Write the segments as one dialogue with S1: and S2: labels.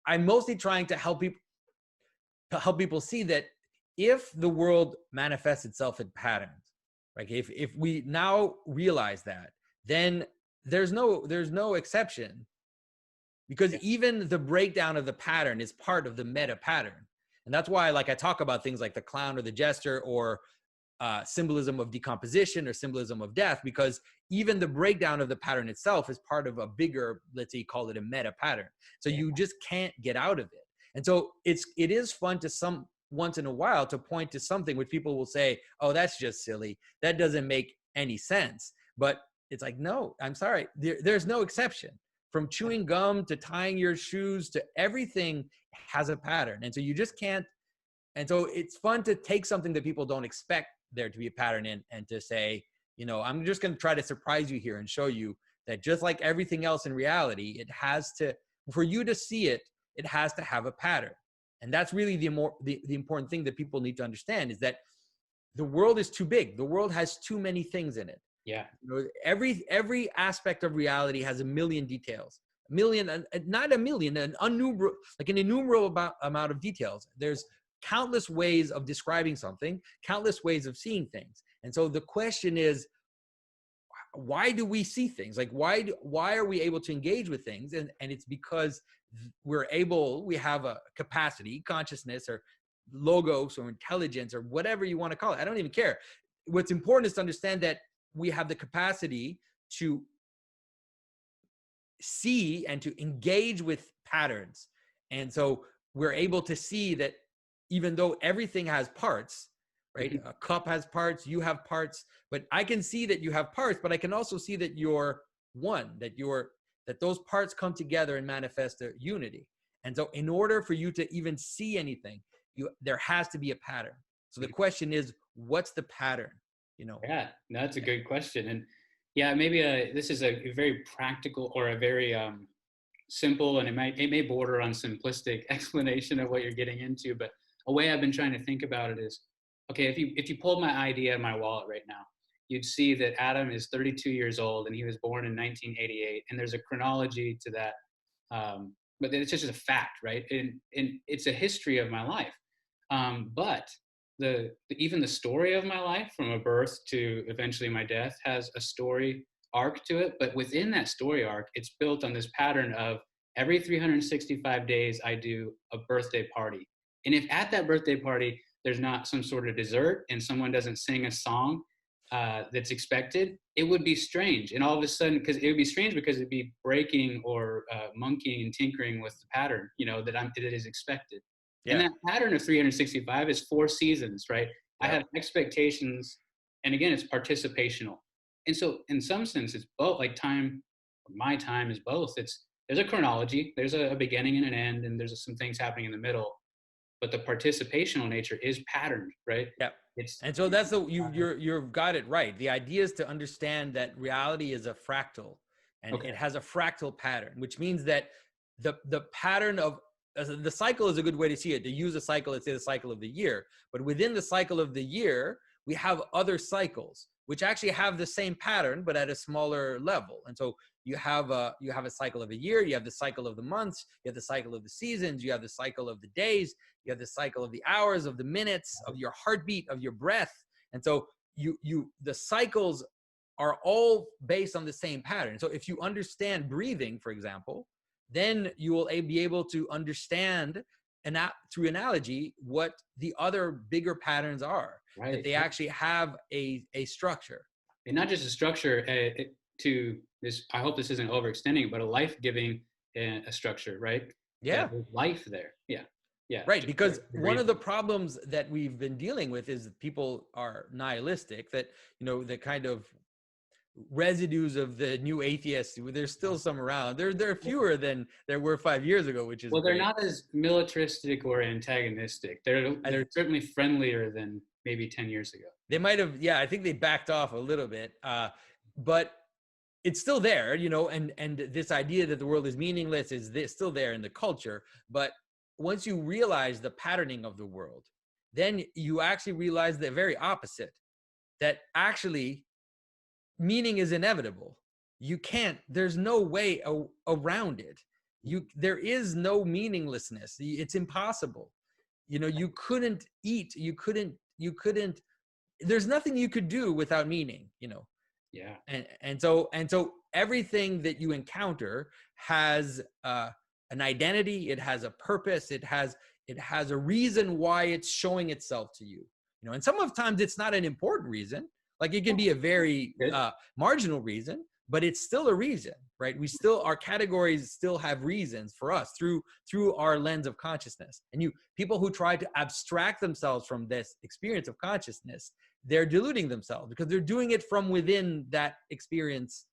S1: I'm mostly trying to help people see that if the world manifests itself in patterns, like if we now realize that, then there's no exception, because even the breakdown of the pattern is part of the meta pattern. And that's why, like, I talk about things like the clown or the jester, or symbolism of decomposition or symbolism of death, because even the breakdown of the pattern itself is part of a bigger, let's say, call it a meta pattern. So you just can't get out of it. And so it is fun to once in a while to point to something which people will say, oh, that's just silly, that doesn't make any sense. But it's like, no, I'm sorry, there's no exception. From chewing gum to tying your shoes to everything has a pattern. And so you just can't. And so it's fun to take something that people don't expect there to be a pattern in, and to say, I'm just going to try to surprise you here and show you that just like everything else in reality, it has to, for you to see it, it has to have a pattern. And that's really the important thing that people need to understand, is that the world is too big. The world has too many things in it.
S2: Yeah.
S1: Every aspect of reality has a million details, not a million, an innumerable amount of details. There's countless ways of describing something, countless ways of seeing things. And so the question is, why do we see things? Like, why are we able to engage with things? And it's because we have a capacity, consciousness, or logos, or intelligence, or whatever you want to call it. I don't even care. What's important is to understand that we have the capacity to see and to engage with patterns. And so we're able to see that even though everything has parts, right? Mm-hmm. A cup has parts, you have parts, but I can see that you have parts, but I can also see that you're one, that those parts come together and manifest a unity. And so in order for you to even see anything, there has to be a pattern. So the question is, what's the pattern?
S2: Yeah, no, that's a good question. And yeah, maybe this is a very practical, or a very simple, and it may border on simplistic explanation of what you're getting into, but a way I've been trying to think about it is, okay, if you pulled my ID out of my wallet right now, you'd see that Adam is 32 years old and he was born in 1988, and there's a chronology to that, but it's just a fact, right? And it's a history of my life, but even the story of my life, from a birth to eventually my death, has a story arc to it. But within that story arc, it's built on this pattern of every 365 days I do a birthday party. And if at that birthday party there's not some sort of dessert and someone doesn't sing a song that's expected, it would be strange. And all of a sudden, because it would be strange because it'd be breaking or monkeying and tinkering with the pattern, that is expected. Yeah. And that pattern of 365 is 4 seasons, right? Yeah. I have expectations, and again, it's participational. And so in some sense, it's both, like time, my time is both. There's a chronology, there's a beginning and an end, and there's some things happening in the middle, but the participational nature is patterned, right?
S1: Yeah. And so that's you've got it right. The idea is to understand that reality is a fractal, and it has a fractal pattern, which means that the pattern of the cycle is a good way to see it. To use a cycle, let's say the cycle of the year, but within the cycle of the year, we have other cycles which actually have the same pattern, but at a smaller level. And so you have a cycle of a year, you have the cycle of the months, you have the cycle of the seasons, you have the cycle of the days, you have the cycle of the hours, of the minutes, of your heartbeat, of your breath. And so the cycles are all based on the same pattern. So if you understand breathing, for example, then you will be able to understand through analogy what the other bigger patterns are, right? That they actually have a structure.
S2: And not just a structure to this, I hope this isn't overextending, but a life-giving a structure, right?
S1: Yeah.
S2: There's life there. Yeah. Yeah.
S1: Right. Because one of the problems that we've been dealing with is that people are nihilistic, that, the kind of residues of the new atheists, there's still some around. There are fewer than there were 5 years ago, which is
S2: they're not as militaristic or antagonistic. They're certainly friendlier than maybe 10 years ago.
S1: They might have, I think they backed off a little bit, but it's still there, and this idea that the world is meaningless is still there in the culture. But once you realize the patterning of the world, then you actually realize the very opposite, that actually meaning is inevitable. There's no way around it. there is no meaninglessness. It's impossible. You couldn't eat, you couldn't, there's nothing you could do without meaning.
S2: Yeah.
S1: And so everything that you encounter has an identity, it has a purpose, it has a reason why it's showing itself to you. And some of times it's not an important reason. Like it can be a very marginal reason, but it's still a reason, right? Our categories still have reasons for us through our lens of consciousness. And people who try to abstract themselves from this experience of consciousness, they're deluding themselves because they're doing it from within that experience.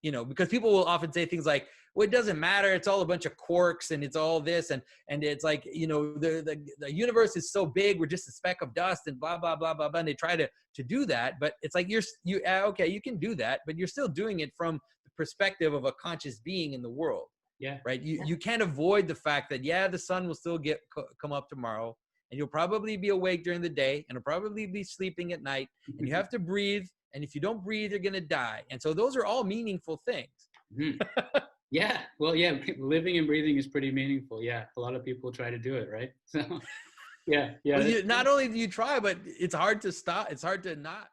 S1: Because people will often say things like, well, it doesn't matter, it's all a bunch of quarks and it's all this, and it's like, the universe is so big, we're just a speck of dust and blah blah blah blah blah, and they try to do that. But it's like okay, you can do that, but you're still doing it from the perspective of a conscious being in the world.
S2: Yeah.
S1: Right. You can't avoid the fact that the sun will still come up tomorrow, and you'll probably be awake during the day, and you'll probably be sleeping at night, and you have to breathe. And if you don't breathe, you're going to die. And so those are all meaningful things.
S2: Mm-hmm. Yeah. Well, yeah, living and breathing is pretty meaningful. Yeah. A lot of people try to do it, right? So, yeah.
S1: Well, not only do you try, but it's hard to stop. It's hard to not